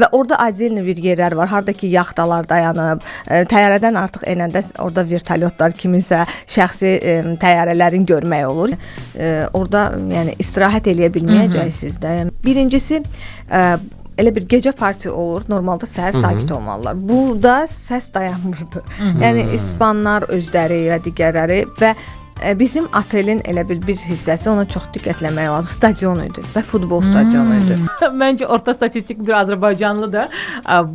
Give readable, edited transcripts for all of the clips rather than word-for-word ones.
və orada acilli bir yerlər var, harda ki yaxtalar dayanıb, təyyarədən artıq enəndə orada vertolyotlar, kiminsə şəxsi təyyarələrin görmək olur. Orada yəni istirahət eləyə bilməyəcəksiniz də. Birincisi elə bir gecə parti olur, normalda səhər sakit olmalılar. Burada səs dayanmırdı. Yəni ispanlar özləri və digərləri və bizim otelin elə bir hissəsi ona çox diqqətləmək lazım. Stadion idi və futbol stadionu idi. Məncə orta statistik bir Azərbaycanlı da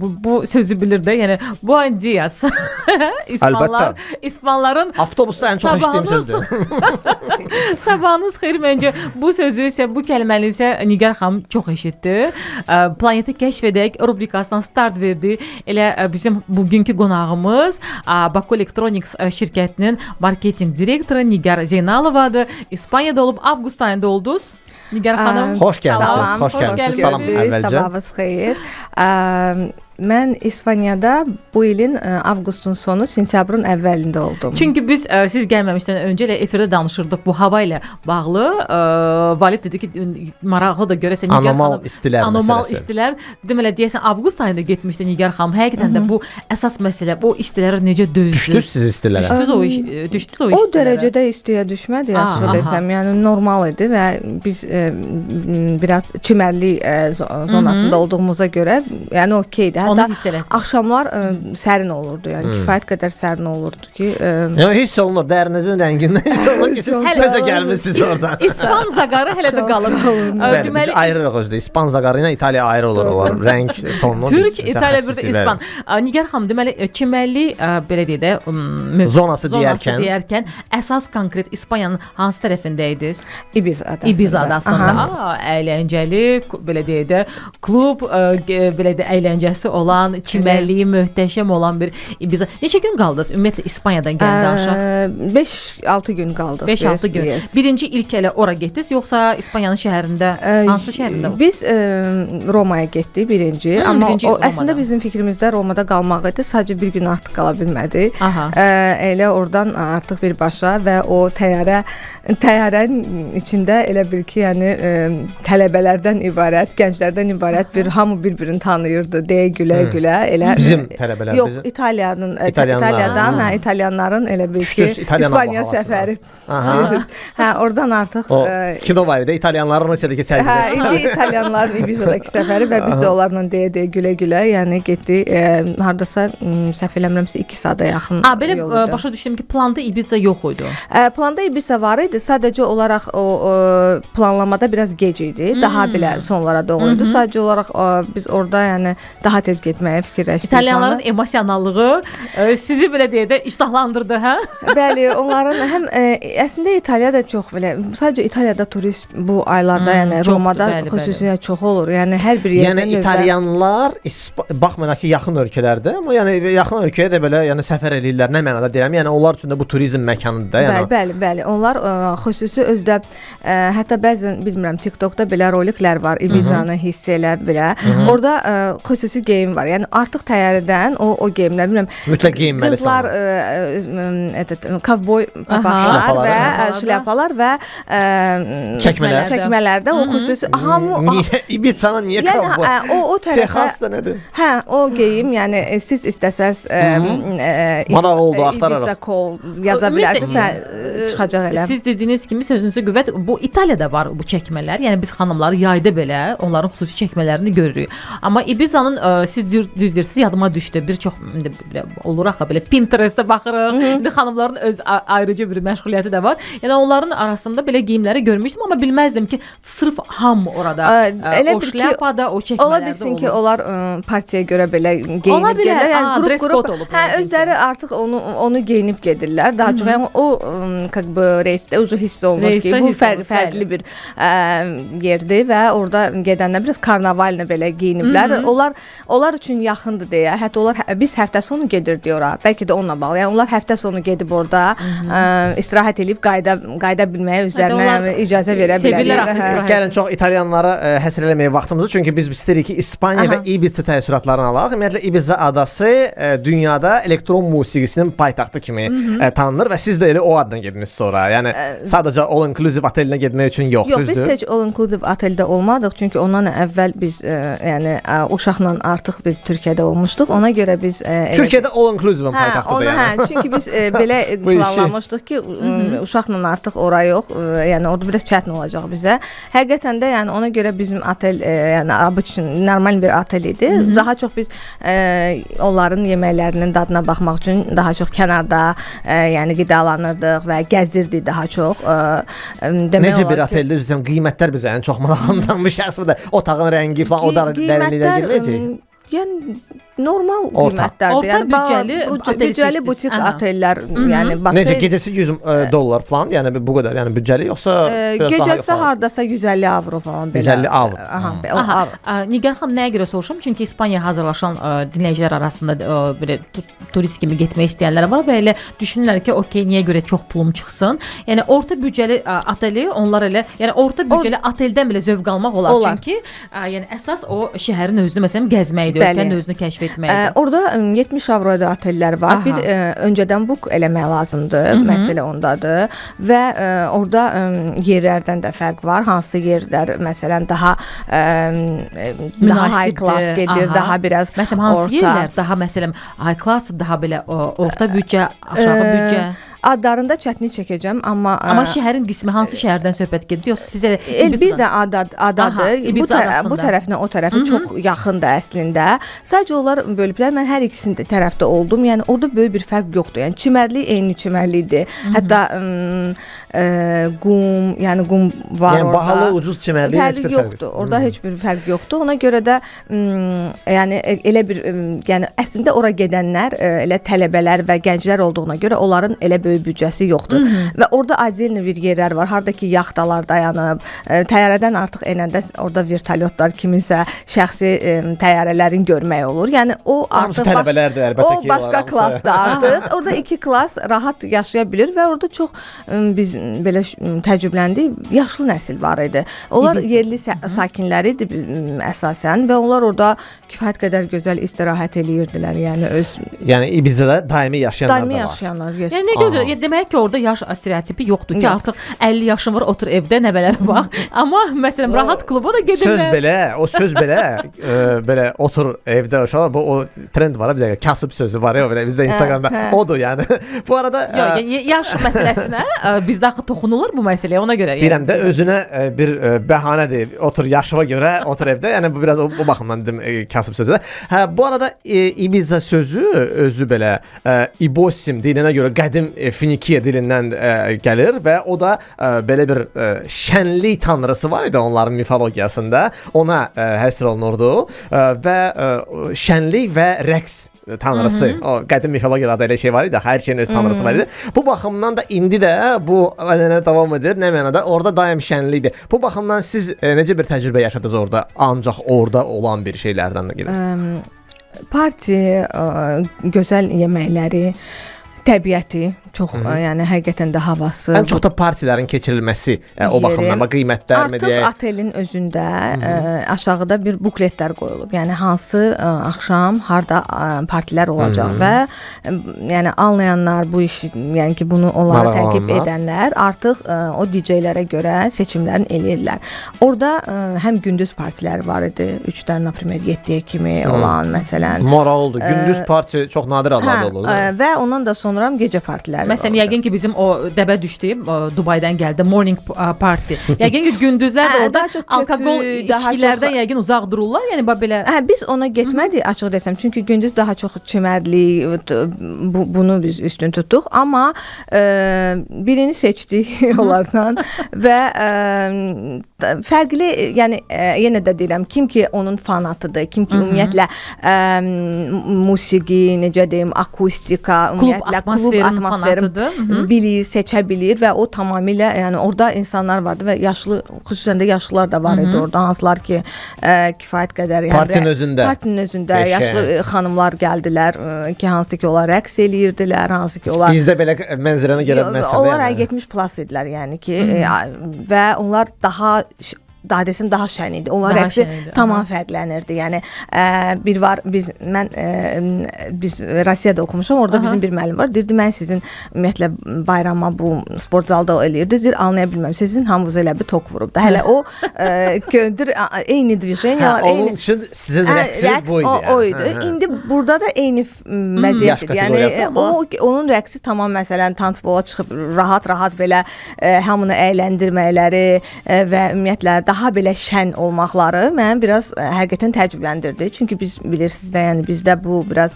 bu sözü bilir də. Yəni Buenos Dias. İspanların avtobusda ən çox eşitdiyim sözdür. Sabahınız xeyir. Məncə bu sözü isə, bu kəlməni isə Nigar xanım çox eşitdi. Planeti kəşf edək rubrikasından start verdi. Elə bizim bugünkü qonağımız Baku Electronics şirkətinin marketinq direktoru Nigar Zeynalovadır. İspaniyada olub, avqust ayında oldunuz. Nigar xanım. Xoş gəlmisiniz. Xoş gəlmisiniz. Salam əvvəlcə. Sabahınız xeyir. Mən İspaniyada bu ilin avqustun sonu, sentyabrın əvvəlində oldum. Çünki biz siz gəlməmişdən öncə elə efirdə danışırdıq bu hava ilə bağlı. Valid dedi ki, maraqlı da görəsən Nigar xanım. Anormal istilər məsələsi. Anormal istilər. Deməli deyəsən avqust ayında getmişdi Nigar xanım. Həqiqətən də bu əsas məsələ. O istilərə necə dözdü? Düşdünüz siz istilərə? Düşdünüz o istilərə. O dərəcədə istiyə düşmədi, yaxşı desəm. Yəni normal idi və biz biraz çimərlik zonasında olduğumuza görə, yəni okeydir. Hətta axşamlar sərin olurdu, yəni kifayət qədər sərin olurdu ki... Yəni hiss olunur, dərinizin rəngindən hiss olunur ki, siz necə gəlmişsiniz orada. İspan zaqarı hələ də qalır. Bəli, biz ayırırıq özdə. İspan zaqarı ilə İtaliya ayrı olur, onlar rəng tonunu. Türk, İtaliya bir də İspan. Nigar xanım, deməli çimərlik, belə deyək də, zonası deyərkən əsas konkret İspaniyanın hansı tərəfində idiniz? İbiza adasında. Əyləncəli, belə deyək də, klub, belə də əyləncəsi olan, çimərliyi möhtəşəm olan bir İbiza. Neçə gün qaldınız ümumiyyətlə İspaniyadan gəldi aşağı? 5-6 gün qaldıq. 5-6 gün. Birinci ilk elə ora getdiniz, yoxsa İspaniyanın şəhərində, hansı şəhərində? Biz Romaya getdik birinci, amma əslində bizim fikrimizdə Romada qalmaq idi. Sadəcə bir gün artıq qala bilmədik. Elə oradan artıq birbaşa və o təyyarənin içində elə bil ki, yəni tələbələrdən ibarət, gənclərdən ibarət bir hamı bir-birini tanıyırdı, deyə gülə-gülə. Bizim tələbələr? Yox, İtaliyadan, İtalyanların elə bil ki, İspaniya səfəri. Oradan artıq... O kino var idi, İtalyanların Rusiyadakı sərgizəsi. İndi İtalyanların İbizadakı səfəri və biz də onlarla deyə gülə-gülə, yəni getdik, haradasa səhv eləmirəmsə 2 saata yaxın yol idi. Belə başa düşdüm ki, planda İbiza yox idi. Planda İbiza var idi, sadəcə olaraq o planlamada biraz gec idi, daha belə sonlara doğru idi. Sadəcə olaraq biz orada yəni daha tez getməyə fikirləşdik. İtalyanların emosionallığı sizi belə deyə də iştahlandırdı, hə? Bəli, onların həm əslində İtaliya da çox belə, sadəcə İtaliyada turist bu aylarda, yəni Romada xüsusilə çox olur. Yəni hər bir yerdən yəni İtalyanlar baxmayaraq ki, yaxın ölkələrdə, amma yəni yaxın ölkəyə də belə yəni səfər edirlər, nə mənada deyirəm? Yəni onlar üçün də bu turizm məkanıdır, yəni. Bəli. Onlar xüsusi özdə hətta bəzən bilmirəm TikTokda belə roliklər var, İbizanı hiss elə belə. Orada xüsusi geyim var. Yəni artıq təyyarədən o geyimlər, bilmirəm. Mütləq geyinməlisən. Qızlar kovboy papaqlar və şlyapalar və çəkmələrdə o xüsusi İbizana niyə kovboy? Yəni o tərəfə Texas da nədir? Hə, o geyim, yəni siz istəsəz Maraq oldu, axtararıq. İbiza call yaza bilərsiniz, çıxacaq elə. Siz dediyiniz kimi sözünüzə qüvvət, bu İtaliyada var bu çəkmələr. Yəni biz xanımları yayda belə onların xüsusi çəkmələrini görürük. Amma İbizanın siz düz deyirsiniz, yadıma düşdü. Bir çox olur axı belə Pinterestdə baxırıq. İndi xanımların öz ayrıca bir məşğuliyyəti də var. Yəni onların arasında belə geyimləri görmüşdüm, amma bilməzdim ki, sırf hamı orada o şlyapada, o çəkmələrdə olur. Ola bilsin ki, onlar partiyaya görə belə geyinib gedirlər. Yəni qrup olub. Hə, özləri artıq onu geyinib gedirlər. Daha çox yəni o reysdə ucu hiss olunur ki, bu fərqli bir yerdir və orada gedənlər biraz karnavalına belə geyiniblər. Onlar onlar üçün yaxındır deyə. Hətta onlar biz həftə sonu gedirdik ora. Bəlkə də onunla bağlı. Yəni onlar həftə sonu gedib orada istirahət edib qayıda bilməyə özlərinə icazə verə bilərlər. Gəlin çox İtalyanlara həsr eləməyə vaxtımızı, çünki biz istəyirik ki, İspaniya və Ibiza təəssüratlarını alaq. Ümumiyyətlə Ibiza adası dünyada elektron musiqisinin paytaxtı kimi tanınır və siz də elə o addan getmisiniz sonra. Yəni sadəcə all inclusive otelinə getmək üçün yox, düzdür? Yox, biz heç all inclusive oteldə olmadıq, çünki ondan əvvəl biz yəni uşaqla artıq biz Türkiyədə olmuşduq. Ona görə biz Türkiyədə all inclusive paytaxtıdır yəni. Çünki biz belə planlamışdıq ki, uşaqla artıq ora yox, yəni orada biraz çətin olacaq bizə. Həqiqətən də yəni ona görə bizim otel yəni normal bir otel idi. Daha çox biz onların yeməklərinin dadına baxmaq üçün daha çox kənarda yəni qidalanırdıq və gəzirdik daha çox. Necə bir oteldə üzrəm qiymətlər bizə yəni çox maraqlandıran bir şəxs bu da otağın rəngi falan o da dərinliklərə girməyəcək. Yəni normal qiymətlərdir. Yəni büdcəli butik otellər, yəni necə gecəsi $100 falan, yəni bu qədər, yəni büdcəli yoxsa gecəsi hardasa 150 avro falan belə. 150 avro. Nigar xanım nəyə görə soruşum? Çünki İspaniyaya hazırlaşan dinləyicilər arasında belə turist kimi getmək istəyənlər var və elə düşünürlər ki, okey, niyə görə çox pulum çıxsın? Yəni orta büdcəli oteli onlar elə, yəni orta büdcəli oteldən belə zövq almaq olar. Çünki yəni əsas o şəhərin özünü məsələn gəzməkdir, ölkənin özünü kəşf etməkdir. Orada 70 avroda otellər var. Bir öncədən book eləmək lazımdır. Məsələ ondadır və orada yerlərdən də fərq var. Hansı yerlər məsələn daha high class gedir, daha biraz məsələn hansı yerlər daha məsələn high class, daha belə orta büdcə, aşağı büdcə? Adlarında çətinlik çəkəcəm, amma şəhərin qismi hansı şəhərdən söhbət gedir? Yoxsa sizə bir də adadır. Bu tərəfinə o tərəfi çox yaxındır əslində. Sadəcə onlar bölüblər. Mən hər ikisində tərəfdə oldum. Yəni orada böyük bir fərq yoxdur. Yəni çimərlik eyni çimərlikdir. Hətta qum, yəni qum var orada. Yəni bahalı, ucuz çimərlik heç bir fərq yoxdur. Orada heç bir fərq yoxdur. Ona görə də yəni elə bir yəni əslində ora gedənlər elə tələbələr və gənclər olduğuna görə onların elə böyük büdcəsi yoxdur. Və orada acil bir yerlər var. Harda ki yaxtalar dayanıb, təyyarədən artıq enəndə orada vertolyotlar, kiminsə şəxsi təyyarələrin görmək olur. Yəni o artıq başqa klassdır artıq. Orada 2 klass rahat yaşaya bilir və orada çox biz belə təcrübələndik. Yaşlı nəsil var idi. Onlar yerli sakinləri idi əsasən və onlar orada kifayət qədər gözəl istirahət eləyirdilər. Yəni Ibizada daimi yaşayanlar da var. Yəni nə gözəl. Demək ki, orada yaş stereotipi yoxdur ki, artıq 50 yaşın var, otur evdə, nəvələrə bax. Amma məsələn rahat kluba da gedirlər. Söz belə otur evdə uşaq, bu o trend var, bir dəqiqə kasıb sözü var ya, bizdə Instagramda odur yəni. Bu arada yaş məsələsinə bizdə axı toxunulur bu məsələyə, ona görə. Deyirəm də özünə bir bəhanədir. Otur yaşıva görə, otur evdə. Yəni bu biraz o baxımdan dedim kasıb sözüdür. Bu arada Ibiza sözü özü belə İbosim deyilənə görə qədim Finikiya dilindən gəlir və o da belə bir şənlik tanrısı var idi onların mifologiyasında. Ona həsr olunurdu və şənlik və rəqs tanrısı. O qədim mifologiyada da elə şey var idi, hər şeyin öz tanrısı var idi. Bu baxımdan da indi də bu ənənə davam edir. Nə mənada? Orada daim şənlikdir. Bu baxımdan siz necə bir təcrübə yaşadınız orada? Ancaq orada olan bir şeylərdən də gedir. Parti, gözəl yeməkləri, təbiəti çox, yəni həqiqətən də havası. Ən çox da partilərin keçirilməsi o baxımdan, qiymətlər mi deyək? Artıq otelin özündə aşağıda bir bukletlər qoyulub. Yəni hansı axşam harda partilər olacaq və yəni anlayanlar bu işi, yəni ki bunu onlara təqib edənlər artıq o DJ-lərə görə seçimlərini eləyirlər. Orada həm gündüz partiləri var idi, 3-dən например 7-yə kimi olan məsələn. Maraqlıdır. Gündüz parti çox nadir hallarda olur. Və ondan da sonra gecə partiləri. Məsələn, yəqin ki bizim o dəbə düşdü, Dubaydan gəldi, morning party. Yəqin ki gündüzlər də orada alkoqol içkilərdən yəqin uzaq dururlar. Yəni belə. Biz ona getmədik açıq desəm. Çünki gündüz daha çox çimərlik, bunu biz üstün tutduq, amma birini seçdik onlardan və fərqli, yəni yenə də deyirəm, kim ki onun fanatıdır, kim ki ümumiyyətlə musiqi, necə deyim, akustika, ümumiyyətlə klub atmosferi rahatıdır. bilir, seçə bilir və o tamamilə, yəni orada insanlar vardı və yaşlı, xüsusən də yaşlılar da var idi orada, hansılar ki kifayət qədər, yəni partinin özündə yaşlı xanımlar gəldilər ki, hansı ki onlar rəqs eləyirdilər, hansı ki onlar bizdə belə mənzərəni görə bilməsən. Onlar 70 plus idilər, yəni ki və onlar daha desəm daha şən idi. Onlar rəqsi tamam fərqlənirdi. Yəni bir var biz Rusiyada oxumuşam. Orada bizim bir müəllim var. Deyirdi mən sizin ümumiyyətlə bayrama bu sport zalda eləyirdi. Deyir anlaya bilməm. Sizin hamınız elə bir tok vurub da. Hələ o göndür eyni divizyon, onun üçün sizin rəqsiniz bu idi. O idi. İndi burada da eyni vəziyyətdir. Yəni onun rəqsi tamam məsələn tanцполa çıxıb rahat-rahat belə hamını əyləndirməkləri və ümumiyyətlə daha belə şən olmaqları məni biraz həqiqətən təəccübləndirdi. Çünki biz bilirsiniz də, yəni bizdə bu biraz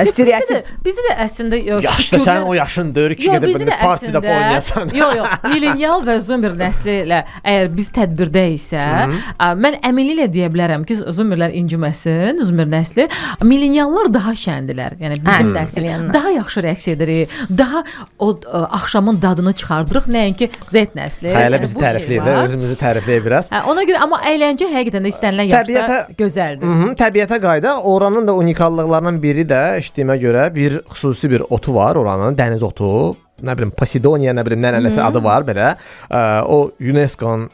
stereotip. Bizdə də əslində yaşlı sən o yaşın deyir ki, gedib belə partiyada oynayasan. Yox, millenial və zoomer nəsli ilə əgər biz tədbirdəyiksə, mən əminliklə deyə bilərəm ki, zoomerlər inciməsin, zoomer nəsli, milleniallar daha şəndilər. Yəni bizim nəsil daha yaxşı rəqs edirik, daha o axşamın dadını çıxardırıq, nəinki Z nəsli. Hələ bizi tərifləyir, özümüzü tərifləyə biraz. Ona görə amma əyləncə həqiqətən də istənilən yaşda gözəldir. Təbiətə qayda oranın da unikallıqlarından biri də eşitdiyimə görə bir xüsusi bir otu var oranın, dəniz otu. Nə bilim Posidonia, nə bilim nəsə adı var belə. O UNESCO-nun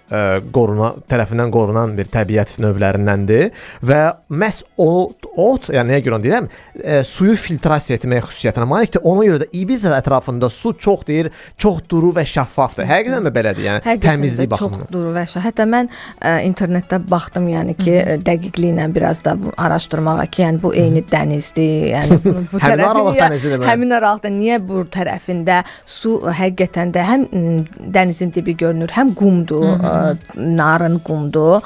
tərəfindən qorunan bir təbiət növlərindəndir və məhz o ot, yəni nəyə görə deyirəm, suyu filtrasiya etmək xüsusiyyətinə malikdir. Ona görə də Ibiza ətrafında su çox duru və şəffafdır. Həqiqətən də belədir, yəni təmizlik baxımından. Çox duru və şəffaf. Hətta mən internetdə baxdım, yəni ki, dəqiqliklə biraz da araşdırmağa ki, yəni bu eyni dənizdir, yəni bu tərəfində həmin aralıq niyə bu tərəfində su həqiqətən də həm dənizin dibi görünür, həm qumdur, narın qumdur,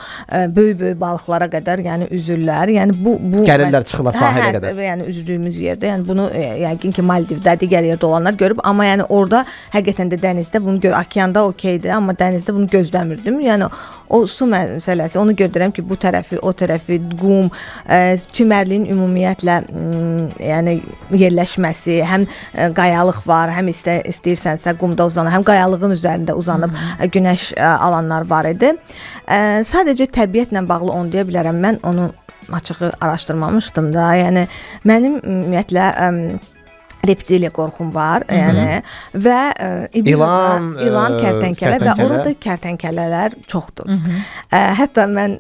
böyük balıqlara qədər, yəni üzürlər, yəni bu gəlirlər çıxırlar sahilə qədər. Yəni üzdüyümüz yerdə, yəni bunu yəqin ki Maldivdə, digər yerdə olanlar görüb, amma yəni orada həqiqətən də dənizdə bunu okeanda okeydir, amma dənizdə bunu gözləmirdim. Yəni o su məsələsi, onu görürəm ki, bu tərəfi, o tərəfi, qum, çimərliyin ümumiyyətlə yəni yerləşməsi, həm qayalıq var, həm istəyirsənsə qumda uzanır, həm qayalığın üzərində uzanıb günəş alanlar var idi. Sadəcə təbiətlə bağlı onu deyə bilərəm. Mən onu açığı araşdırmamışdım da. Yəni mənim ümumiyyətlə reptiliya qorxum var, yəni və ilan, kərtənkələ və orada kərtənkələlər çoxdur. Hətta mən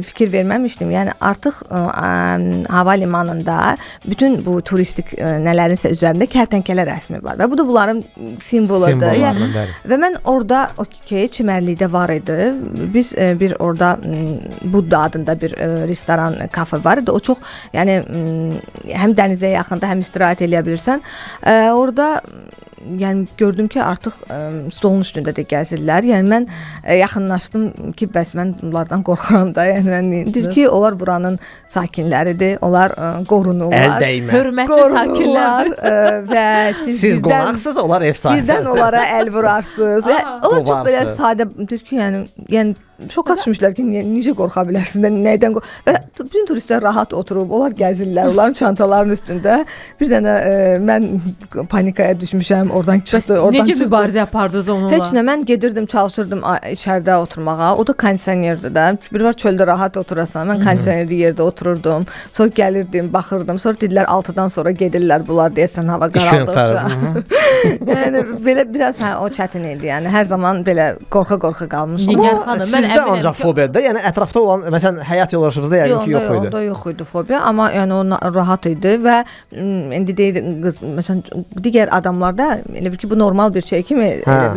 fikir verməmişdim. Yəni artıq hava limanında bütün bu turistik nələrinsə üzərində kərtənkələ rəsmi var və bu da bunların simvoludur. Yəni, və mən orada çimərlikdə var idi. Biz bir orada Budda adında bir restoran, kafe var idi. O çox yəni həm dənizə yaxında, həm istirahət eləyə bilirsən. Orada yəni gördüm ki, artıq stolun üstündə də gəzirlər. Yəni mən yaxınlaşdım ki, bəs mən bunlardan qorxuram da. Yəni deyir ki, onlar buranın sakinləridir. Onlar qorunurlar. Əl dəymə. Hörmətli sakinlər və siz qonaqsız, onlar ev sahibi. Birdən onlara əl vurarsınız. Onlar çox belə sadə deyir ki, yəni şoka düşmüşlər ki, necə qorxa bilərsən, nədən və bütün turistlər rahat oturub, onlar gəzirlər, onların çantalarının üstündə. Bir dənə mən panikaya düşmüşəm, oradan çıxdı. Necə mübarizə apardınız onunla? Heç nə, mən gedirdim, çalışırdım içəridə oturmağa. O da kondisionerdir də. Bir var çöldə rahat oturasan. Mən kondisionerli yerdə otururdum. Sonra gəlirdim, baxırdım. Sonra dedilər 6-dan sonra gedirlər bunlar deyəsən hava qaraldıqca. Yəni belə biraz o çətin idi. Yəni hər zaman belə qorxa qalmışam. Nigar xanım, sizdə ancaq fobiyadır. Yəni ətrafda olan, məsələn, həyat yoldaşınızda yəqin ki, yox idi. Onda yox idi fobiya, amma yəni o rahat idi və indi deyir qız, məsələn, digər adamlarda elə bir ki, bu normal bir şey kimi sənə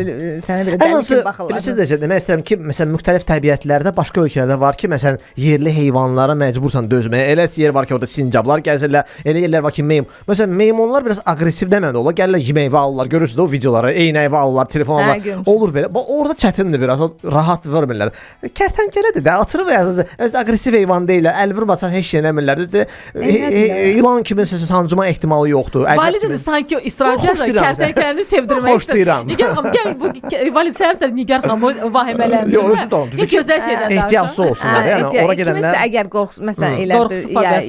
belə dəli kimi baxırlar. Bilirsiniz necə demək istəyirəm ki, məsələn, müxtəlif təbiətlərdə, başqa ölkələrdə var ki, məsələn, yerli heyvanlara məcbursan dözməyə. Elə yer var ki, orada sincablar gəzirlər, elə yerlər var ki, məsələn, meymunlar biraz aqressiv deməli olar, gəlirlər meyvə alırlar, görürsünüz o videoları, eynək alırlar, telefon alırlar. Olur belə. Orada çətindir biraz, rahat vermirlər. Kərtənkələdir də, atırı və öz aqressiv heyvan deyil. Əl vurmasan heç şey eləmirlər. Düzdür? İlan kimi sancma ehtimalı yoxdur. Validin sanki o istirahətlə kərtənkələni sevdirmək istəyir. Nigar xanım, gəl bu valid səhər-səhər Nigar xanımı vahimələndir. Yox, özü də onu. Gözəl şeydən danışır. Ehtiyatlı olsunlar. Yəni ora gedənlər kiminsə əgər qorxusu məsələn elə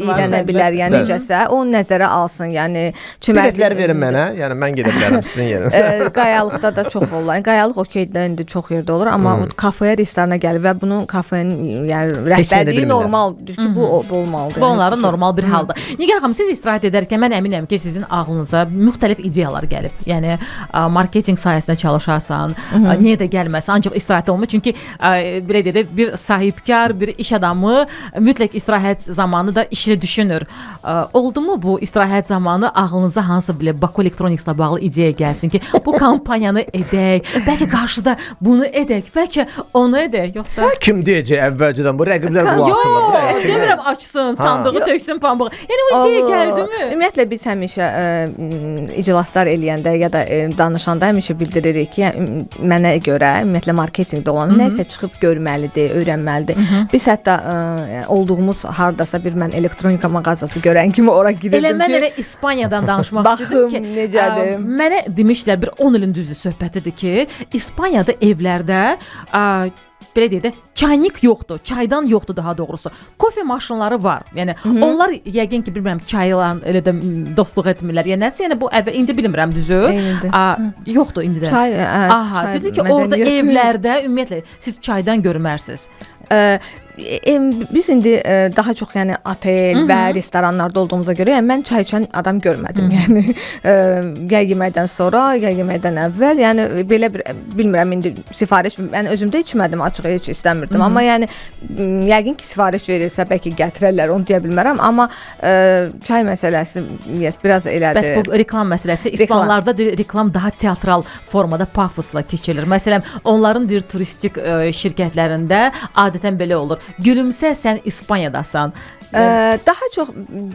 iyrənə bilər, yəni necəsə, o nəzərə alsın. Yəni biletləri verin mənə. Yəni mən gedə bilərəm sizin yerinizə. Qayalıqda da çox olur. Qayalıq okeydə indi çox yerdə olur, amma o kafeyə, restorana gəlir və bunun kafenin yəni rəhbərliyi normaldır ki, bu olmalıdır. Bu onların normal bir haldır. Nigar xanım, siz istirahət edərkən mən əminəm ki, sizin ağlınıza müxtəlif ideyalar gəlib. Yəni marketinq sahəsində çalışarsan, niyə də gəlməsən, ancaq istirahət olmur. Çünki belə deyək, bir sahibkar, bir iş adamı mütləq istirahət zamanı da işini düşünür. Oldumu bu istirahət zamanı ağlınıza hansı belə Baku Electronics'la bağlı ideya gəlsin ki, bu kampaniyanı edək, bəlkə qarşıda bunu edək, bəlkə onu edək, yoxsa sən kim deyəcək əvvəlcədən bu rəqiblər qulaqsınlar? Yox, demirəm açsın, sandığı töksün pambığı. Yəni o ideya gəldimi? Ümumiyyətlə biz həmişə iclaslar eləyəndə ya da danışanda həmişə bildiririk ki, mənə görə ümumiyyətlə marketinqdə olan nəsə çıxıb görməlidir, öyrənməlidir. Biz hətta olduğumuz hardasa bir mən elektronika mağazası görən kimi ora girirdim ki, mən elə İspaniyadan danışmaq istədim ki, necədir? Mənə demişlər bir 10 ilin düzdür söhbətidir ki, İspaniyada evlərdə belə deyək də çaynik yoxdur, çaydan yoxdur daha doğrusu. Kofe maşınları var. Yəni onlar yəqin ki, bilmirəm, çayla elə də dostluq etmirlər. Yəni nəsə, yəni bu indi bilmirəm düzü. Yoxdur indi də. Çay, aha, dedi ki, orada evlərdə ümumiyyətlə siz çaydan görmərsiniz. Biz indi daha çox yəni otel və restoranlarda olduğumuza görə yəni mən çay içən adam görmədim. Yəni ya yeməkdən sonra, ya yeməkdən əvvəl, yəni belə bir bilmirəm indi sifariş mən özümdə içmədim, açıq heç istəmirdim. Amma yəni yəqin ki, sifariş verilsə bəlkə gətirərlər, onu deyə bilmərəm, amma çay məsələsi biraz elədir. Bəs bu reklam məsələsi İspanlarda reklam daha teatral formada pafosla keçirilir. Məsələn, onların turistik şirkətlərində adətən belə olur. Gülümsə, sən İspaniyadasan. Daha çox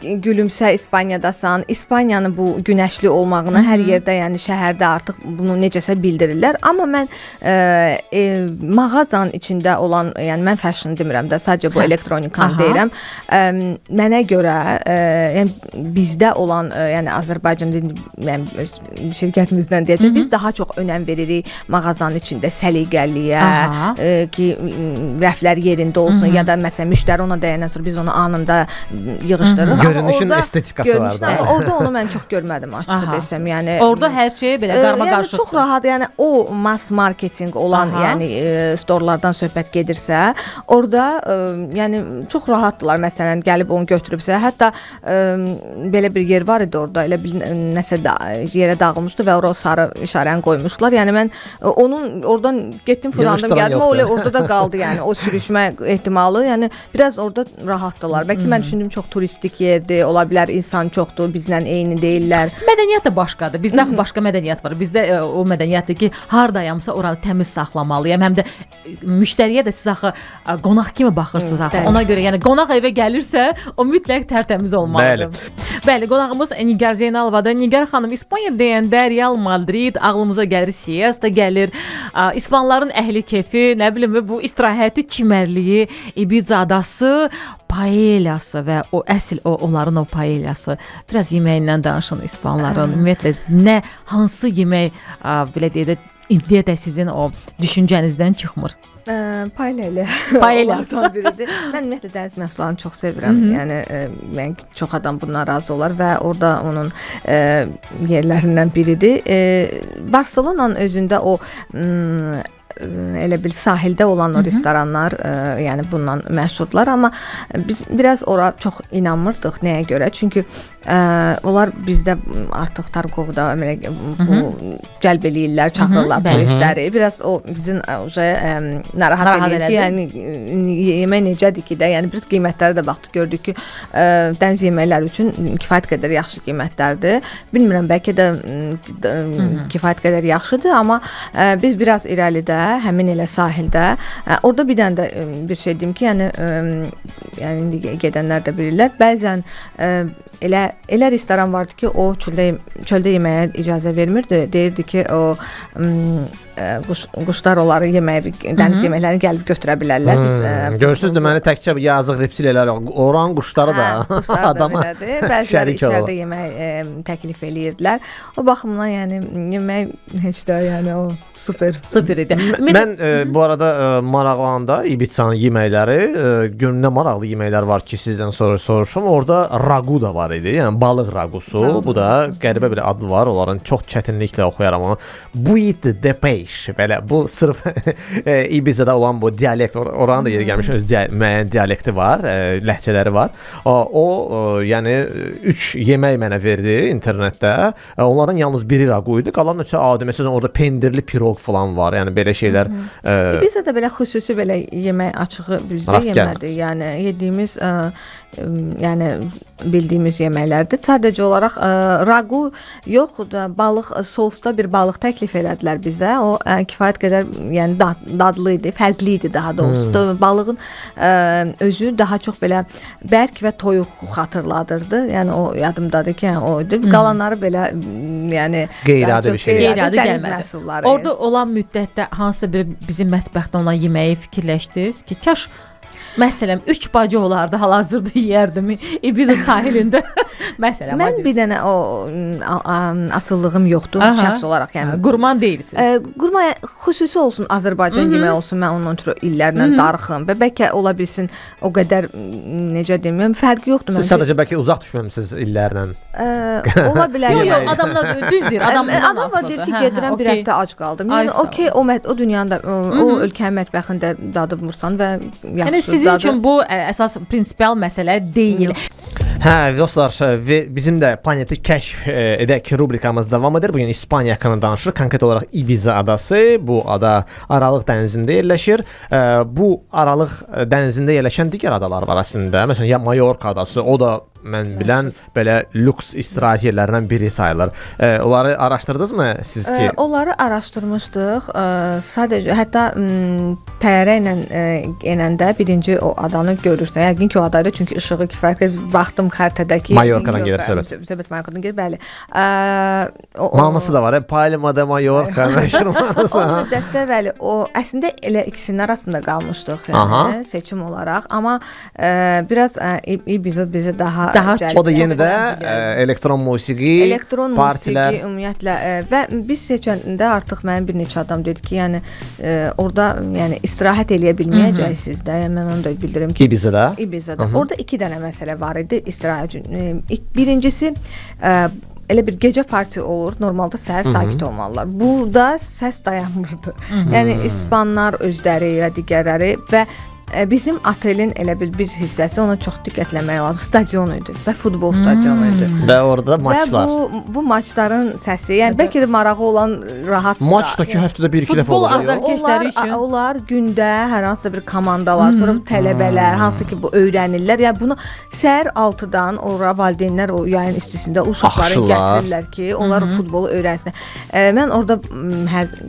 gülümsə, İspaniyadasan. İspaniyanın bu günəşli olmağını hər yerdə, yəni şəhərdə artıq bunu necəsə bildirirlər. Amma mən mağazanın içində olan, yəni mən fashion demirəm də, sadəcə bu elektronikanı deyirəm. Mənə görə yəni bizdə olan, yəni Azərbaycan şirkətimizdən deyəcəm, biz daha çox önəm veririk mağazanın içində səliqəliyə, ki rəflər yerində olsun ya da məsələn müştəri ona dəyəndən sonra biz onu anında yığışdırırıq. Görünüşün estetikası var da. Orada onu mən çox görmədim açıq desəm. Yəni orada hər şey belə qarma-qarışıq. Yəni çox rahat, yəni o mass marketinq olan, yəni storlardan söhbət gedirsə, orada yəni çox rahatdılar. Məsələn, gəlib onu götürübsə, hətta belə bir yer var idi orada, elə bir nəsə yerə dağılmışdı və ora sarı işarəni qoymuşlar. Yəni mən onun oradan getdim, fırlandım, gəldim, o orada da qaldı, yəni o sürüşmə ehtimalı, yəni biraz orada rahatdılar. Bəlkə mən düşündüm çox turistik yerdir, ola bilər insan çoxdur, bizlə eyni deyillər. Mədəniyyət də başqadır. Bizdə başqa mədəniyyət var. Bizdə o mədəniyyətdir ki, hardayamsa oranı təmiz saxlamalıyam. Həm də müştəriyə də siz axı qonaq kimi baxırsınız axı. Ona görə yəni qonaq evə gəlirsə, o mütləq tərtəmiz olmalıdır. Bəli, qonağımız Nigar Zeynalovadır. Nigar xanım, İspaniya deyəndə Real Madrid ağlımıza gəlir, siesta gəlir. İspanların əhli kefi, nə bilim, bu istirahəti, çimərliyi, Ibiza adası, paelyası və o əsl onların o paelyası. Biraz yeməyindən danışın İspanların. Ümumiyyətlə nə, hansı yemək belə deyək də indiyə də sizin o düşüncənizdən çıxmır? Paelyalardan biridir. Mən ümumiyyətlə dəniz məhsullarını çox sevirəm. Yəni mən çox adam bundan razı olar və orada onun yerlərindən biridir. Barselonanın özündə o elə bil sahildə olan o restoranlar, yəni bundan məşhurdular, amma biz biraz ora çox inanmırdıq. Nəyə görə? Çünki onlar bizdə artıq Targovda bu cəlb eləyirlər, çağırırlar turistləri. Biraz o bizim narahat edir ki, yəni yemək necədir ki də, yəni biz qiymətlərə də baxdıq, gördük ki, dəniz yeməkləri üçün kifayət qədər yaxşı qiymətlərdir. Bilmirəm, bəlkə də kifayət qədər yaxşıdır, amma biz biraz irəlidə, həmin elə sahildə, orada bir dənə də bir şey deyim ki, yəni indi gedənlər də bilirlər, bəzən elə restoran vardı ki, o çöldə yeməyə icazə vermirdi. Deyirdi ki, o quşlar onları yeməyə, dəniz yeməklərini gəlib götürə bilərlər. Biz görürsüz deməli təkcə yazıq reptiliyalar oran quşları da adama bəziləri içəridə yemək təklif eləyirdilər. O baxımdan yəni yemək heç də yəni o super idi. Mən bu arada maraqlananda Ibizanın yeməkləri, görün nə maraqlı yeməklər var ki, sizdən soruşum. Orada ragu da var idi. Yəni balıq ragusu. Bu da qəribə bir adı var. Onların çox çətinliklə oxuyaram onu. Buit de peixe. Belə bu sırf Ibizada olan bu dialekt, oranın da yeri gəlmiş öz müəyyən dialekti var, ləhcələri var. O yəni 3 yemək mənə verdi internetdə. Onların yalnız biri ragu idi. Qalan üçün adi məsələn orada pendirli piroq falan var. Yəni belə şeylər. Ibizada belə xüsusi belə yemək açığı bizdə yemədi. Yəni yediyimiz yəni bildiyimiz yeməklərdir. Sadəcə olaraq ragu yox da balıq sosda bir balıq təklif elədilər bizə. O kifayət qədər yəni dadlı idi, fərqli idi daha doğrusu. Balığın özü daha çox belə bərk və toyuq xatırladırdı. Yəni o yadımdadır ki, yəni o idi. Qalanları belə yəni qeyri-adi bir şey. Qeyri-adi dəniz gəlmədi. məhsulları. Orada olan müddətdə hansısa bir bizim mətbəxdə olan yeməyi fikirləşdiniz ki, kaş məsələn 3 bacı olardı, hal-hazırda yeyərdim Ibiza sahilində. Məsələn, mən bir dənə o asıllığım yoxdur şəxs olaraq, yəni qurman deyilsiniz. Qurma xüsusi olsun, Azərbaycan yeməyi olsun, mən ondan ötürü illərlə darıxım və bəlkə ola bilsin o qədər necə deməyim, fərqi yoxdur. Siz sadəcə bəlkə uzaq düşməmisiniz illərlə. Ola bilər. Yox, adamlar düzdür, adamlar deyir ki, gedirəm bir həftə ac qaldım. Yəni okey, o dünyanın da o ölkənin mətbəxində dadımırsan və yəni sizin üçün bu əsas prinsipial məsələ deyil. Hə, dostlar, bizim də planeti kəşf edək rubrikamız davam edir. Bugün İspaniya haqqında danışırıq. Konkret olaraq Ibiza adası. Bu ada Aralıq dənizində yerləşir. Bu Aralıq dənizində yerləşən digər adalar var əslində. Məsələn, Mallorca adası, o da mən bilən belə lüks istirahət yerlərindən biri sayılır. Onları araşdırdınızmı siz ki? Onları araşdırmışdıq. Sadəcə hətta təyyarə ilə enəndə birinci o adanı görürsən. Yəqin ki, o adaydı, çünki işığı kifayət baxdım xəritədəki. Mallorca-dan gedir söhbət. Söhbət Mallorca-dan gedir, bəli. Mahnısı da var, Palma de Mallorca məşhur mahnısı. O müddətdə bəli, o əslində elə ikisinin arasında qalmışdıq, yəni seçim olaraq, amma biraz Ibiza bizə daha o da yeni də elektron musiqi, musiqi ümumiyyətlə və biz seçəndə artıq mənim bir neçə adam dedi ki, yəni orada yəni istirahət eləyə bilməyəcəksiniz də. Yəni mən onu da bildirim ki, Ibizada. Orada 2 dənə məsələ var idi istirahət üçün. Birincisi elə bir gecə parti olur. Normalda səhər sakit olmalılar. Burada səs dayanmırdı. Yəni ispanlar özləri və digərləri və bizim otelin elə bir hissəsi, ona çox diqqətləmək lazım. Stadion idi və futbol stadionu idi. Və orada maçlar. Və bu maçların səsi, yəni bəlkə də marağı olan rahat. Maç da ki, həftədə 1-2 dəfə olur. Futbol azarkeşləri üçün. Onlar gündə hər hansısa bir komandalar, sonra tələbələr, hansı ki bu öyrənirlər. Yəni bunu səhər 6-dan ora valideynlər o yayın istisində uşaqları gətirirlər ki, onlar futbolu öyrənsinlər. Mən orada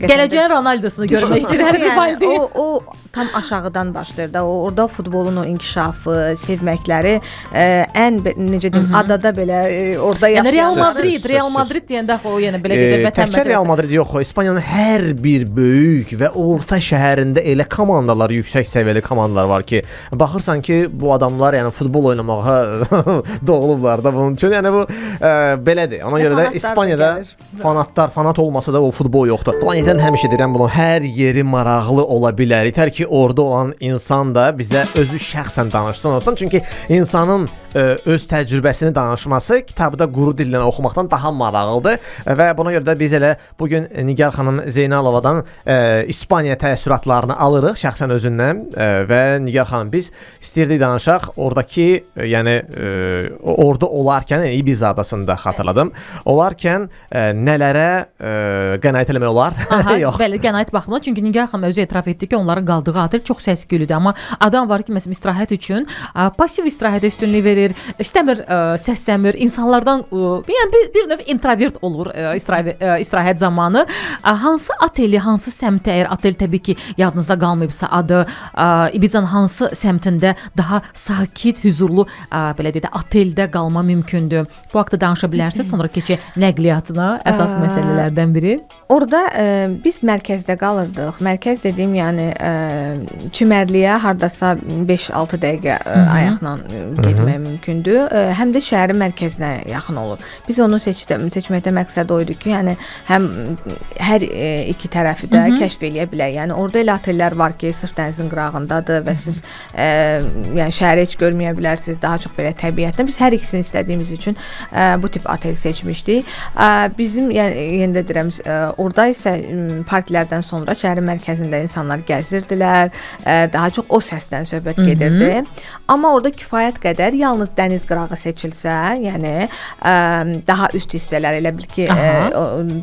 gələcəyin Ronaldosunu görmək istəyirəm hər bir valideyn. O tam aşağıdan başlayır. Orada futbolun o inkişafı, sevməkləri ən necə deyim, adada belə orada yaşayır. Yəni Real Madrid deyəndə o yəni belə gedir vətən məsələsi. Təkcə Real Madrid yox, İspaniyanın hər bir böyük və orta şəhərində elə komandalar, yüksək səviyyəli komandalar var ki, baxırsan ki, bu adamlar yəni futbol oynamağa doğulublar da bunun üçün. Yəni bu belədir. Ona görə də İspaniyada fanat olmasa da o futbol yoxdur. Planetdən həmişə deyirəm bunu, hər yeri maraqlı ola bilər. Yetər ki, orada olan insan da bizə özü şəxsən danışsın oradan. Çünki insanın öz təcrübəsini danışması kitabda quru dillə oxumaqdan daha maraqlıdır və buna görə də biz elə bugün Nigar xanım Zeynalova'dan İspaniya təəssüratlarını alırıq şəxsən özündən və Nigar xanım biz istəyirdik danışaq oradakı, yəni orada olarkən Ibiza adasında xatırladım. Olarkən nələrə qənaət eləmək olar? Yox. Bəli, qənaət baxımından, çünki Nigar xanım özü etiraf etdi ki, onların qaldığı otel çox səs-küylüdür, amma adam var ki, məsələn istirahət üçün pasiv istirahətə üstünlük verir, göstərir, istəmir səslənmir, insanlardan yəni bir növ introvert olur istirahət zamanı. Hansı oteli, hansı səmtə, əgər otel təbii ki yadınızda qalmayıbsa adı, İbizanın hansı səmtində daha sakit, huzurlu belə deyək də oteldə qalma mümkündür? Bu haqqda danışa bilərsiniz, sonra keçək nəqliyyatına, əsas məsələlərdən biri. Orada biz mərkəzdə qalırdıq. Mərkəz dediyim, yəni Çimərliyə hardasa 5-6 dəqiqə ayaqla getmək mümkündür. Həm də şəhərin mərkəzinə yaxın olur. Biz onu seçməkdə məqsəd o idi ki, yəni həm hər iki tərəfi də kəşf eləyə bilək. Yəni orada elə otellər var ki, sırf dənizin qırağındadır və siz yəni şəhəri heç görməyə bilərsiniz. Daha çox belə təbiətdən. Biz hər ikisini istədiyimiz üçün bu tip otel seçmişdik. Bizim yenə də deyirəm, orada isə partilərdən sonra şəhərin mərkəzində insanlar gəzirdilər. Daha çox o səsdən söhbət gedirdi. Amma orada kifayət qədər yalnız dəniz qırağı seçilsə, yəni daha üst hissələr elə bil ki,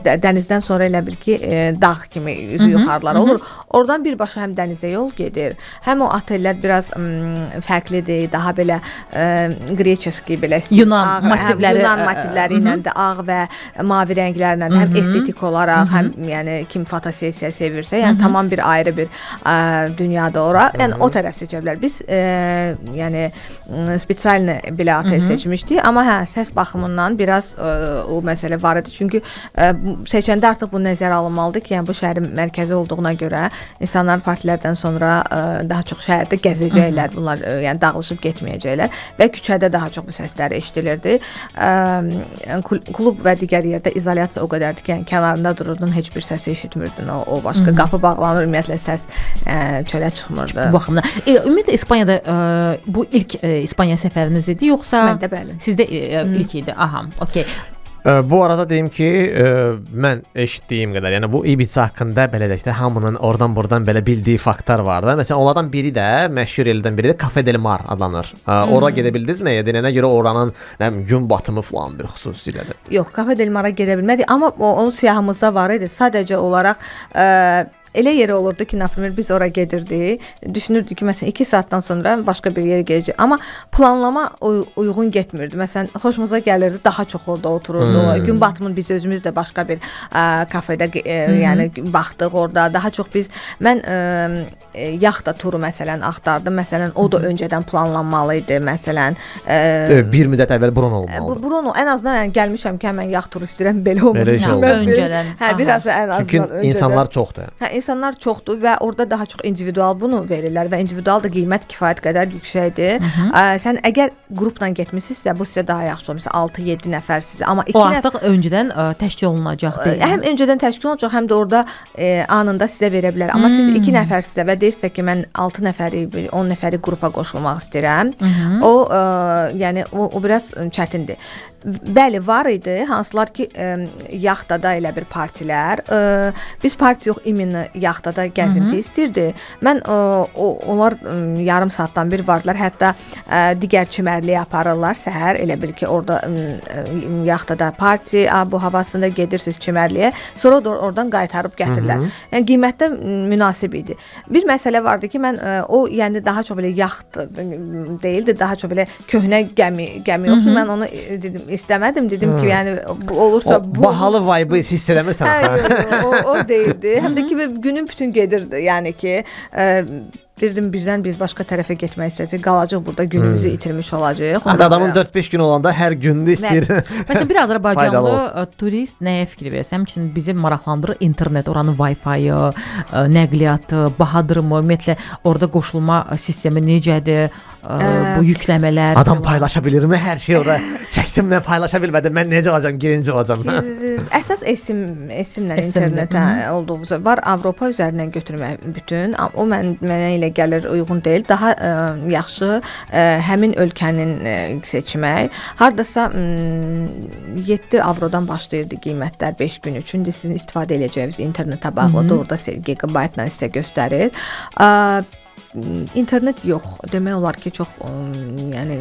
dənizdən sonra elə bil ki, dağ kimi üzü yuxarılara olur. Oradan birbaşa həm dənizə yol gedir, həm o otellər biraz fərqlidir, daha belə Qreçeski belə Yunan motivləri ilə də ağ və mavi rənglərlə həm estetik olaraq, həm yəni kim fotosessiya sevirsə, yəni tamam bir ayrı bir dünyada ora. Yəni o tərəf seçə bilər. Biz yəni spesialni belə otel seçmişdik, amma səs baxımından biraz o məsələ var idi. Çünki seçəndə artıq bu nəzərə alınmalıdır ki, yəni bu şəhərin mərkəzi olduğuna görə insanlar partilərdən sonra daha çox şəhərdə gəzəcəklər. Bunlar yəni dağılışıb getməyəcəklər və küçədə daha çox bu səslər eşidilirdi. Klub və digər yerdə izolyasiya o qədərdir ki, yəni kənarında dururdun, heç bir səsi eşitmirdin. O başqa qapı bağlanır, ümumiyyətlə səs çölə çıxmırdı. Bu baxımdan. Ümumiyyətlə İspaniyada bu ilk İspaniya səfəriniz idi, yoxsa Məndə bəli. Sizdə ilk idi? Aha, okey. Bu arada deyim ki, mən eşitdiyim qədər, yəni bu Ibiza haqqında belə deyək də hamının oradan-buradan belə bildiyi faktlar var da. Məsələn, onlardan biri də, məşhur yerlərdən biri də Cafe del Mar adlanır. Ora gedə bildinizmi? Deyilənə görə oranın gün batımı falan bir xüsusiyyətidir. Yox, Cafe del Mar'a gedə bilmədik, amma onun siyahımızda var idi. Sadəcə olaraq elə yeri olurdu ki, naprimер biz ora gedirdik. Düşünürdük ki, məsələn 2 saatdan sonra başqa bir yerə gedəcək. Amma planlama uyğun getmirdi. Məsələn, xoşumuza gəlirdi, daha çox orada otururduq. Gün batımını biz özümüz də başqa bir kafedə yəni baxdıq orada. Daha çox mən yaxta turu məsələn axtardım. Məsələn, o da öncədən planlanmalı idi. Məsələn, bir müddət əvvəl bron olmalıdır. Bruno ən azından yəni gəlmişəm ki, mən yax turu istəyirəm, belə olmur. Öncədən. Hə, biraz ən azından çünki öncədən. insanlar çoxdur. Hə, insanlar çoxdur və orada daha çox individual bunu verirlər və individual da qiymət kifayət qədər yüksəkdir. Sən əgər qrupla getmisinizsə, bu sizə daha yaxşı olur. Məsələn 6-7 nəfərsiz, amma 2 nəfər artıq öncədən təşkil olunacaq deyil. Həm öncədən təşkil olunacaq, həm də orada anında sizə verə bilər. Amma siz 2 nəfərsinizsə və deyirsə ki, mən 6 nəfəri, 10 nəfəri qrupa qoşulmaq istəyirəm. O yəni o biraz çətindir. Bəli, var idi, hansılar ki, yaxtada elə bir partilər. Biz parti yox, imенно yaxtada gəzinti istirdi. Mən onlar yarım saatdan bir vardılar. Hətta digər çimərliyə aparırlar səhər. Elə bil ki, orada yaxtada parti, bu havasında gedirsiniz çimərliyə. Sonra oradan qaytarıb gətirirlər. Yəni qiymətdə münasib idi. Bir məsələ vardı ki, mən o yəni daha çox belə yaxt deyildi, daha çox belə köhnə gəmi olsun. Mən onu dedim istəmədim, dedim ki, yəni olursa bu bahalı vibe hiss eləmirsən. O deyildi. Həm də ki günün bütün gedirdi. Yəni ki dedim birdən biz başqa tərəfə getmək istəyəcək, qalacaq burada, günümüzü itirmiş olacaq. Adamın 4-5 gün olanda hər gündə istəyir. Məsələn, bir Azərbaycanlı turist nəyə fikir versəm, həmçinin bizi maraqlandırır internet, oranın Wi-Fi-ı, nəqliyyatı, bahadırmı, ümumiyyətlə orada qoşulma sistemi necədir, bu yükləmələr. Adam paylaşa bilirmi hər şey orada? Çəkdimlə paylaşa bilmədim, mən necə olacam, birinci olacam. Əsas esimlə internetə olduğu var, Avropa üzərindən götürmək bütün. O mənə ilə gəlir, uyğun deyil. Daha yaxşı həmin ölkənin seçmək. Hardasa 7 avrodan başlayırdı qiymətlər 5 gün üçün. Sizin istifadə edəcəyiniz internetə bağlıdır. Orada gigabaytla sizə göstərir. internet yox. Demək olar ki, çox yəni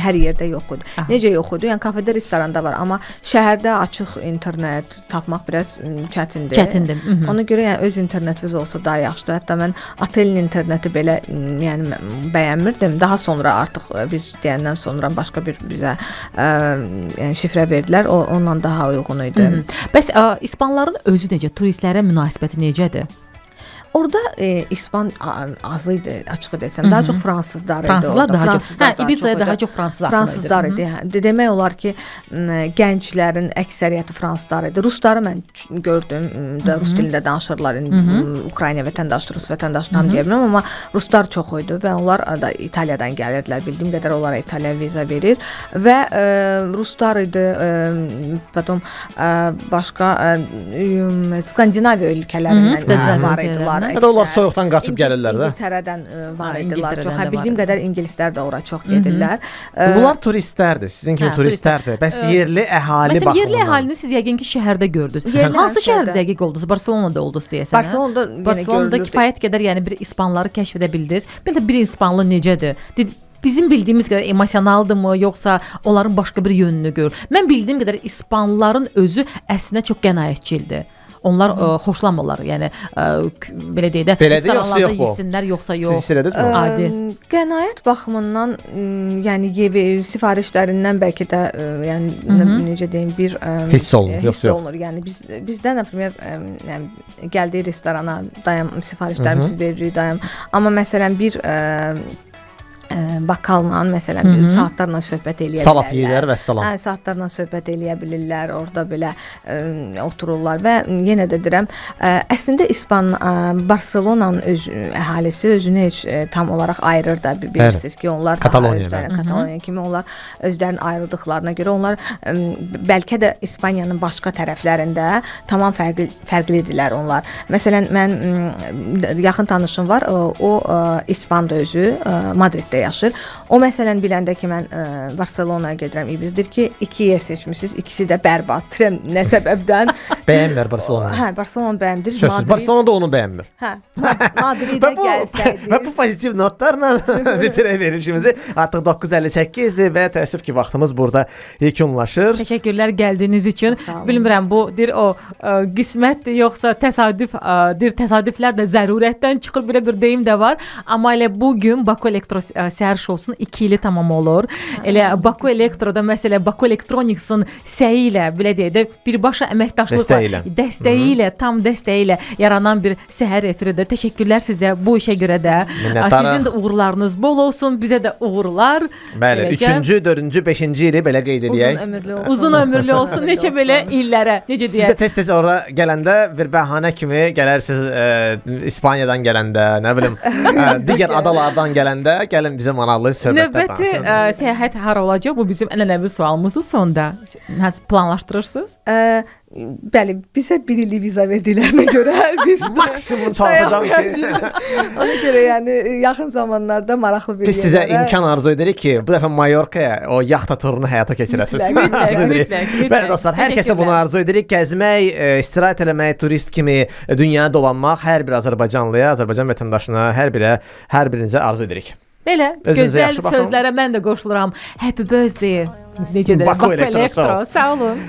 hər yerdə yox idi. Necə yox idi? Yəni kafedə, restoranda var, amma şəhərdə açıq internet tapmaq biraz çətindir. Çətindir. Ona görə yəni öz internetiniz olsa daha yaxşıdır. Hətta mən otelin interneti belə yəni bəyənmirdim. Daha sonra artıq biz deyəndən sonra başqa bir bizə yəni şifrə verdilər. O onunla daha uyğun idi. Bəs İspanların özü necə? Turistlərə münasibəti necədir? Orada İspan az idi, açıq desəm. Daha çox fransızlar idi. Fransızlar orada. daha çox. Ibizaya daha çox fransızlar idi. Demək olar ki, gənclərin əksəriyyəti fransızlar idi. Rusları mən gördüm. Rus dilində danışırlar. Ukrayna vətəndaşı, Rus vətəndaşı tam deyə bilmirəm, amma ruslar çox idi və onlar da İtaliyadan gəlirdilər. Bildiyim qədər onlara İtaliya viza verir və ruslar idi. Potom başqa Skandinaviya ölkələrindən var idilər. Hətta onlar soyuqdan qaçıb gəlirlər də. İngiltərədən var idilər çox. Bildiyim qədər ingilislər də ora çox gedirlər. Bunlar turistlərdir, sizin kimi turistlərdir. Bəs yerli əhali baxımından. Məsələn, yerli əhalini siz yəqin ki, şəhərdə gördünüz. Hansı şəhərdə dəqiq oldunuz? Barselonada oldunuz deyəsən. Barselonada kifayət qədər yəni bir İspanları kəşf edə bildiniz. Belə bir İspanlı necədir? Bizim bildiyimiz qədər emosionaldırmı, yoxsa onların başqa bir yönünü görür? Mən bildiyim qədər İspanlıların özü əslində çox qənaətçildir. Onlar xoşlamırlar. Yəni belə deyək də, restoranlarda yesinlər yoxsa yox. Siz istədiniz Adi. Qənaət baxımından yəni sifarişlərindən bəlkə də yəni necə deyim bir hiss olunur. Yəni bizdə nə premier yəni gəldiyi restorana daim sifarişlərimizi veririk daim. Amma məsələn bir bakalla məsələn saatlarla söhbət eləyə bilərlər. Salat yeyirlər və salam. Hə, saatlarla söhbət eləyə bilirlər. Orada belə otururlar və yenə də deyirəm, əslində Barselonanın öz əhalisi özünü heç tam olaraq ayırır da bilirsiniz ki, onlar Kataloniya kimi onlar özlərini ayırdıqlarına görə onlar bəlkə də İspaniyanın başqa tərəflərində tamam fərqlidirlər onlar. Məsələn, mən yaxın tanışım var, o İspandı özü, Madriddə yaşır. O məsələn biləndə ki, mən Barselonaya gedirəm, İbizdir ki, 2 yer seçmisiniz, ikisi də bərbad. Nə səbəbdən? Bəyənmir Barselona. Hə, Barselona bəyənmir. Barselona da onu bəyənmir. Hə, Madridə gəlsəydiniz. Və bu pozitiv notlarla bitirək verilişimizi. Artıq 9:58-dir və təəssüf ki, vaxtımız burada yekunlaşır. Təşəkkürlər gəldiyiniz üçün. Bilmirəm, bu deyir o qismətdir, yoxsa təsadüfdir. Təsadüflər də zərurətdən çıxır, belə bir deyim də var. Amma elə bu gün Baku Elektro səhər şousunun 2 ili tamam olur. Elə Baku Elektroda məsələ Baku Electronics'ın səyi ilə, belə deyək də, birbaşa əməkdaşlıqla, dəstəyi ilə, tam dəstəyi ilə yaranan bir səhər efiridir. Təşəkkürlər sizə bu işə görə də. Sizin də uğurlarınız bol olsun, bizə də uğurlar. Bəli, 3-cü, 4-cü, 5-ci ili belə qeyd edək. Uzun ömürlü olsun, neçə belə illərə, necə deyək. Siz də tez-tez orada gələndə bir bəhanə kimi gələrsiniz, İspaniyadan gələndə, nə bilim, digər adalardan gələndə gəlin bizə maraqlı söhbətlər danışın. Növbəti səyahət hara olacaq? Bu bizim ənənəvi sualımızın sonunda. Nəsə planlaşdırırsınız? Bəli, bizə 1 illik viza verdiklərinə görə biz maksimum çalışacağam ki. Ona görə yəni yaxın zamanlarda maraqlı bir biz sizə imkan arzu edirik ki, bu dəfə Mallorcaya o yaxta turunu həyata keçirəsiniz. Mütləq. Bəli dostlar, hər kəsə bunu arzu edirik. Gəzmək, istirahət eləmək, turist kimi dünyaya dolanmaq hər bir Azərbaycanlıya, Azərbaycan vətəndaşına, hər birinizə arzu edirik. Belə gözəl sözlərə mən də qoşuluram. Happy birthday. Necə də Baku Elektro. Sağ olun.